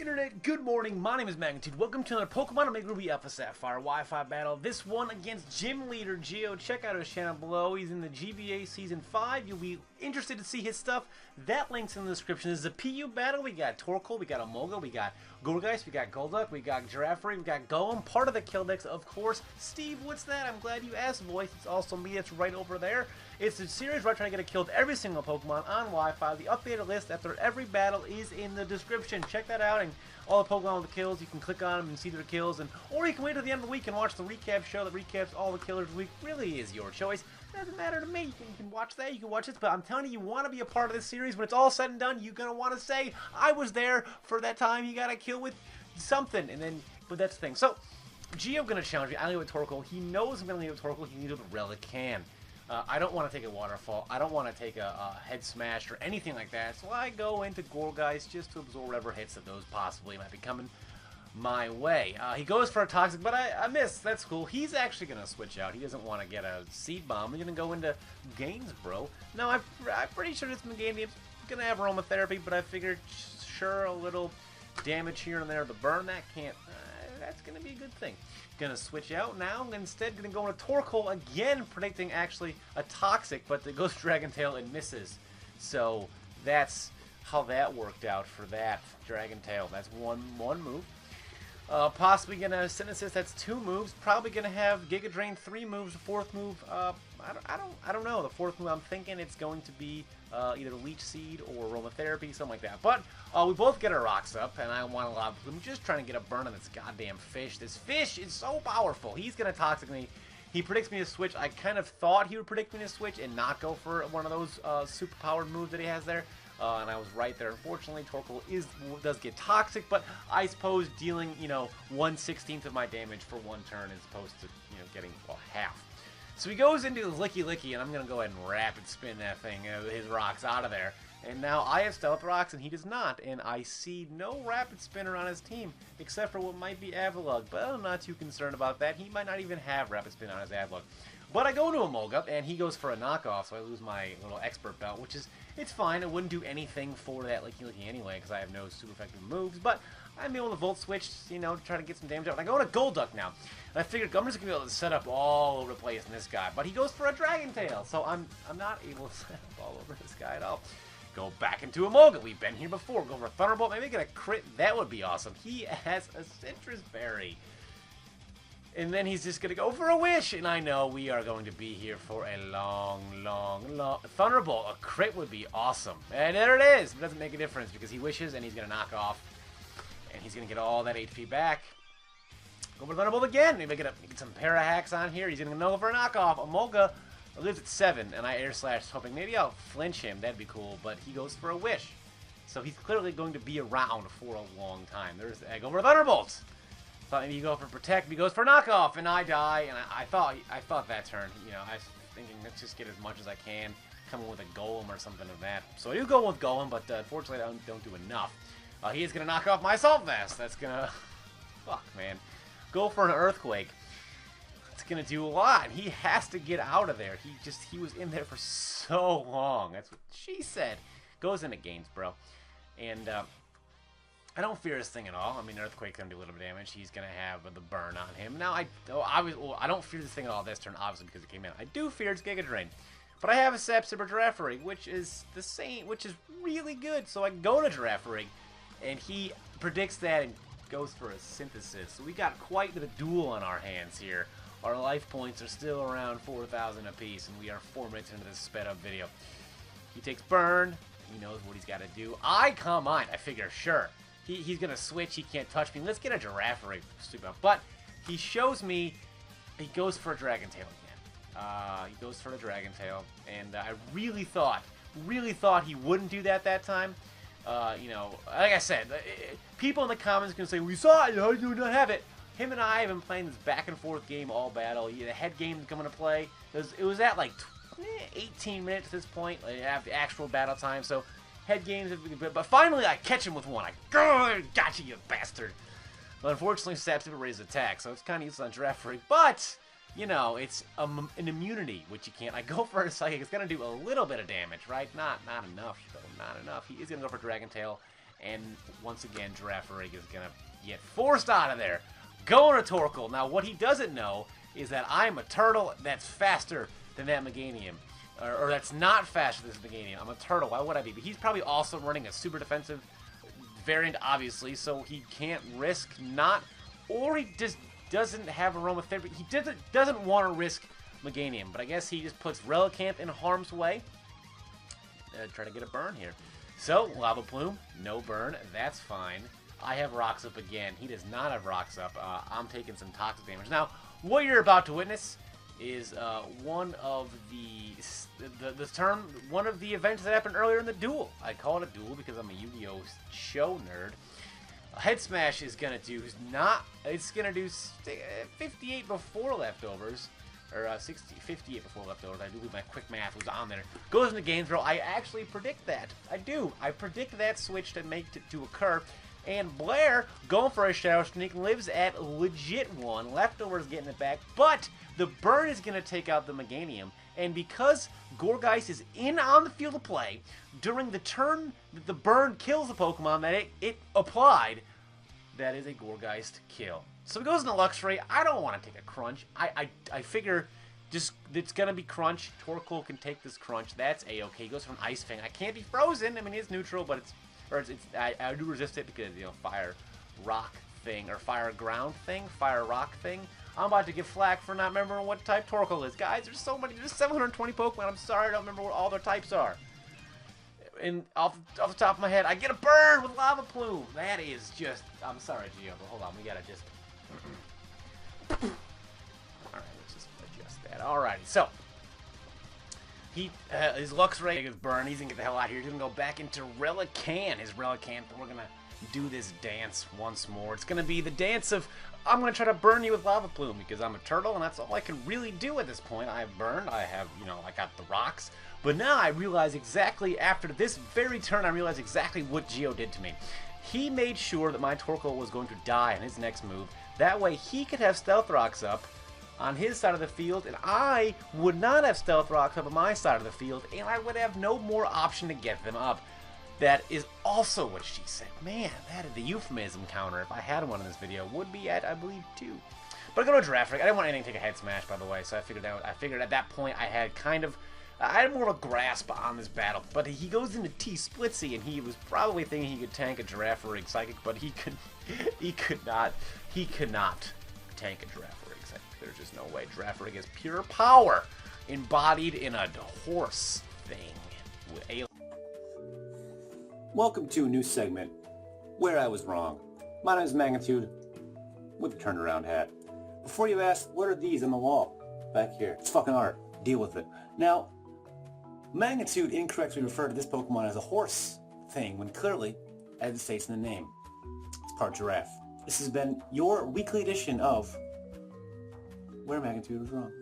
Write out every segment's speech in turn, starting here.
Internet, good morning, my name is Magnitude. Welcome to another Pokemon Omega Ruby Alpha Sapphire Wi-Fi battle. This one against GymLeaderGeo. Check out his channel below. He's in the GBA Season 5. You'll be interested to see his stuff. That link's in the description. This is a PU battle. We got Torkoal, we got Amoga, we got Gourgeist, we got Golduck, we got Giraffe, we got Golem. Part of the kill decks, of course. Steve, what's that? I'm glad you asked, voice. It's also me. It's right over there. It's a series where I try to get a kill with every single Pokemon on Wi-Fi. The updated list after every battle is in the description. Check that out, and all the Pokemon with the kills, you can click on them and see their kills, or you can wait till the end of the week and watch the recap show that recaps all the killers of the week. Really is your choice. Doesn't matter to me. You can watch that, you can watch this, but I'm telling you, you want to be a part of this series. When it's all said and done, you're going to want to say, I was there for that time you got to kill with something, and then, but that's the thing. So, Geo going to challenge me. I leave with Torkoal. He knows I'm going to leave with Torkoal. He needs with Relicanth. I don't want to take a Waterfall. I don't want to take a Head Smash or anything like that. So I go into Gourgeist just to absorb whatever hits that those possibly might be coming my way. He goes for a Toxic, but I miss. That's cool. He's actually going to switch out. He doesn't want to get a Seed Bomb. He's going to go into Gainsborough. No, I'm pretty sure this game is going to have Aromatherapy, but I figured, sure, a little damage here and there. The burn, that can't... that's going to be a good thing. Gonna switch out now. Instead, gonna go into Torkoal again, predicting actually a Toxic, but it goes Dragon Tail and misses. So that's how that worked out for that Dragon Tail. That's one move. Possibly gonna Synthesis. That's 2 moves. Probably gonna have Giga Drain 3 moves. The 4th move, I don't know. The 4th move, I'm thinking it's going to be either Leech Seed or Aromatherapy, something like that. But we both get our rocks up, and I want a lot of them. Just trying to get a burn on this goddamn fish. This fish is so powerful. He's gonna Toxic me. He predicts me to switch. I kind of thought he would predict me to switch and not go for one of those super powered moves that he has there. And I was right there. Unfortunately, Torkoal does get Toxic, but I suppose dealing, 1/16 of my damage for one turn as opposed to, getting, well, half. So he goes into his Licky, and I'm going to go ahead and Rapid Spin that thing, his rocks out of there. And now I have Stealth Rocks, and he does not. And I see no Rapid Spinner on his team, except for what might be Avalugg. But I'm not too concerned about that. He might not even have Rapid Spin on his Avalugg. But I go into Amoga, and he goes for a knockoff, so I lose my little Expert Belt, which is, it's fine. It wouldn't do anything for that Licky anyway, because I have no super effective moves. But I'm able to Volt Switch, to try to get some damage out. And I go to Golduck now. And I figured I'm just going to be able to set up all over the place in this guy. But he goes for a Dragon Tail, so I'm not able to set up all over this guy at all. Go back into Amoga. We've been here before. Go for a Thunderbolt. Maybe get a crit. That would be awesome. He has a Citrus Berry. And then he's just going to go for a Wish. And I know we are going to be here for a long... Thunderbolt. A crit would be awesome. And there it is. It doesn't make a difference because he wishes and he's going to knock off. And he's going to get all that HP back. Go for Thunderbolt again. Maybe get some Para Hacks on here. He's going to go for a knockoff. Amoga lives at 7. And I Air Slash hoping maybe I'll flinch him. That'd be cool. But he goes for a Wish. So he's clearly going to be around for a long time. I go for Thunderbolt. Thought maybe you go for Protect, he goes for Knockoff, and I die, and I thought that turn, I was thinking, let's just get as much as I can, come in with a Golem or something of that. So I do go with Golem, but unfortunately I don't do enough. He is going to knock off my Assault Vest. That's going to, fuck, man. Go for an Earthquake. It's going to do a lot, and he has to get out of there. He was in there for so long. That's what she said. Goes into Gainsborough, and, I don't fear this thing at all. I mean, Earthquake's going to do a little bit of damage. He's going to have the burn on him. Now, I don't fear this thing at all this turn, obviously, because it came in. I do fear its Giga Drain. But I have a Sapsipper Giraffe, which is the same, which is really good. So I go to Giraffe, and he predicts that and goes for a Synthesis. So we got quite the duel on our hands here. Our life points are still around 4,000 apiece, and we are 4 minutes into this sped-up video. He takes Burn. He knows what he's got to do. I come on. I figure, sure. He's going to switch. He can't touch me. Let's get a Giraffe, stupid. But he shows me he goes for a Dragon Tail again. He goes for a Dragon Tail. And I really thought he wouldn't do that time. Like I said, people in the comments can say, we saw it, how do you not have it? Him and I have been playing this back and forth game all battle. The head game is coming to play. It was at like 18 minutes at this point, like after actual battle time. So head games, but finally I catch him with one. Gotcha, you bastard. But unfortunately, Sapsipper raises attack, so it's kind of useless on Giraffe. But, it's an immunity, which you can't. I go for a Psychic. It's going to do a little bit of damage, right? Not enough, though. Not enough. He is going to go for Dragon Tail, And once again, Girafarig is going to get forced out of there. Going to Torkoal. Now, what he doesn't know is that I'm a turtle that's faster than that Meganium. Or that's not faster than this Meganium. I'm a turtle. Why would I be? But he's probably also running a super defensive variant, obviously, so he can't risk not... Or he just doesn't have aromatherapy. He doesn't want to risk Meganium, but I guess he just puts Relicanth in harm's way. Trying to get a burn here. So, Lava Plume, no burn. That's fine. I have rocks up again. He does not have rocks up. I'm taking some toxic damage. Now, what you're about to witness is one of the events that happened earlier in the duel. I call it a duel because I'm a Yu-Gi-Oh! Show nerd. Head Smash is gonna do it's gonna do 58 before leftovers, or 58 before leftovers. I do believe my quick math was on there. Goes into game throw. I actually predict that. I do. I predict that switch to occur. And Blair, going for a Shadow Sneak, lives at legit 1. Leftovers getting it back, but the burn is going to take out the Meganium. And because Gourgeist is in on the field of play, during the turn that the burn kills the Pokemon that it applied, that is a Gourgeist kill. So he goes into Luxray. I don't want to take a Crunch. I figure just it's going to be Crunch. Torkoal can take this Crunch. That's A-okay. He goes from Ice Fang. I can't be frozen. I mean, it's neutral, but I do resist it because, you know, fire rock thing, or fire ground thing, fire rock thing. I'm about to get flack for not remembering what type Torkoal is. Guys, there's so many, there's 720 Pokemon. I'm sorry, I don't remember what all their types are. And off the top of my head, I get a burn with Lava Plume. That is just, I'm sorry, Geo, but hold on, we gotta just... Alright, let's just adjust that. Alrighty, so... his Luxray is burned. He's gonna get the hell out of here. He's gonna go back into Relicanth. His Relicanth, and we're gonna do this dance once more. It's gonna be the dance of, I'm gonna try to burn you with Lava Plume because I'm a turtle, and that's all I can really do at this point. I have burned. I have, you know, I got the rocks. But now I realize exactly, after this very turn, I realize exactly what Geo did to me. He made sure that my Torkoal was going to die in his next move. That way he could have Stealth Rocks up on his side of the field, and I would not have Stealth Rocks up on my side of the field, and I would have no more option to get them up. That is also what she said. Man, that is the euphemism counter, if I had one in this video, would be at, I believe, 2. But I go to Girafarig. I didn't want anything to take a head smash, by the way, so I figured at that point I had more of a grasp on this battle. But he goes into T-Splitsy, and he was probably thinking he could tank a Girafarig Psychic, but he could not tank a Girafarig Psychic. There's just no way. Girafarig is pure power embodied in a horse thing. Welcome to a new segment, Where I Was Wrong. My name is Magnitude, with a turnaround hat. Before you ask, what are these on the wall? Back here. It's fucking art. Deal with it. Now, Magnitude incorrectly referred to this Pokemon as a horse thing, when clearly, as it states in the name, it's part giraffe. This has been your weekly edition of Where Magnitude Was Wrong.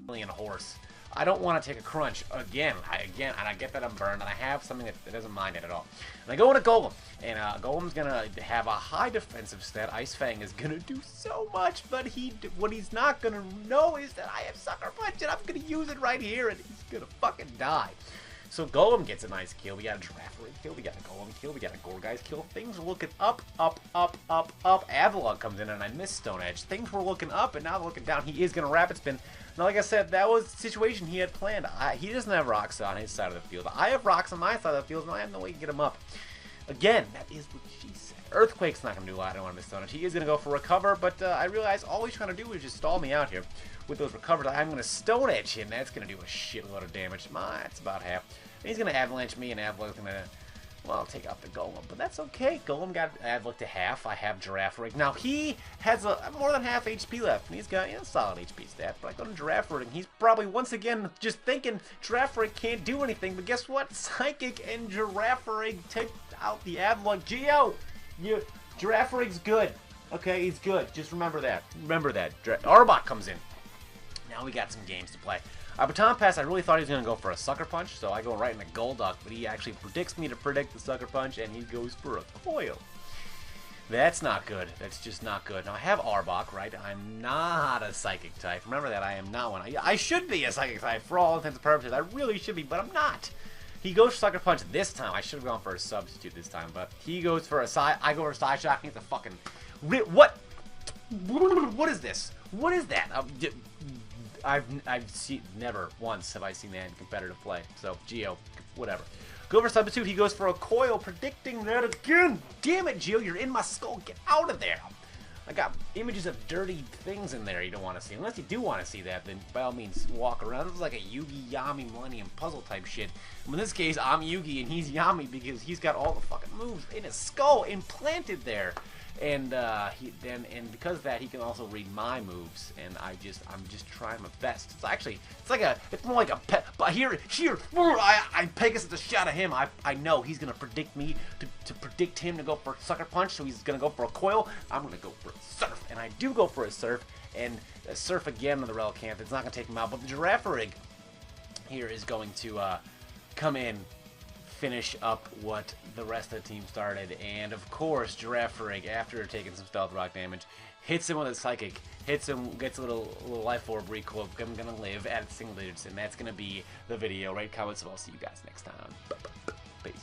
A horse. I don't want to take a Crunch again, and I get that I'm burned, and I have something that doesn't mind it at all. And I go into Golem, and Golem's gonna have a high defensive stat. Ice Fang is gonna do so much, but what he's not gonna know is that I have Sucker Punch, and I'm gonna use it right here, and he's gonna fucking die. So Golem gets a nice kill. We got a Girafarig kill. We got a Golem kill. We got a Gourgeist kill. Things are looking up, up, up, up, up. Avalon comes in, and I miss Stone Edge. Things were looking up, and now they're looking down. He is going to Rapid Spin. Now, like I said, that was the situation he had planned. He doesn't have rocks on his side of the field. I have rocks on my side of the field, and I have no way to get him up. Again, that is what she said. Earthquake's not going to do a lot. I don't want to miss Stone Edge. He is going to go for Recover, but I realize all he's trying to do is just stall me out here. With those Recovers, I'm going to Stone Edge him. That's going to do a shitload of damage. That's about half. And he's going to Avalanche me, and Avalanche's going to, well, take out the Golem. But that's okay. Golem got Avalanche to half. I have Girafarig. Now, he has more than half HP left, and he's got a solid HP stat. But I go to Girafarig, and he's probably, once again, just thinking Girafarig can't do anything. But guess what? Psychic and Girafarig take out the Avalanche. Geo! Girafarig's good. Okay, he's good. Just remember that. Remember that. Arbok comes in. Now we got some games to play. Baton Pass, I really thought he was going to go for a Sucker Punch, so I go right into Golduck, but he actually predicts me to predict the Sucker Punch, and he goes for a Coil. That's not good. That's just not good. Now, I have Arbok, right? I'm not a Psychic type. Remember that, I am not one. I should be a Psychic type for all intents and purposes. I really should be, but I'm not. He goes for Sucker Punch this time. I should have gone for a substitute this time, but he goes for a side. I go for a side shot. He's a fucking... What? What is this? What is that? I've seen... Never once have I seen that in competitive play. So, Geo, whatever. Go for substitute. He goes for a coil, predicting that again. Damn it, Geo. You're in my skull. Get out of there. I got images of dirty things in there you don't want to see. Unless you do want to see that, then by all means walk around. This is like a Yugi Yami Millennium puzzle type shit. In this case, I'm Yugi and he's Yami because he's got all the fucking moves in his skull implanted there. And because of that, he can also read my moves, and I'm just trying my best. It's more like a pet. But here, I Pegasus a shot at him. I know he's gonna predict me to predict him to go for a Sucker Punch, so he's gonna go for a coil. I'm gonna go for a surf, and I do go for a surf, and a surf again on the Relicanth. It's not gonna take him out, but the Girafarig here is going to come in, finish up what the rest of the team started, and of course Girafarig, after taking some stealth rock damage, hits him with a psychic, hits him, gets a little life orb recoil. I'm gonna live at single digits, and that's gonna be the video. Rate, comments, so I'll see you guys next time. Peace.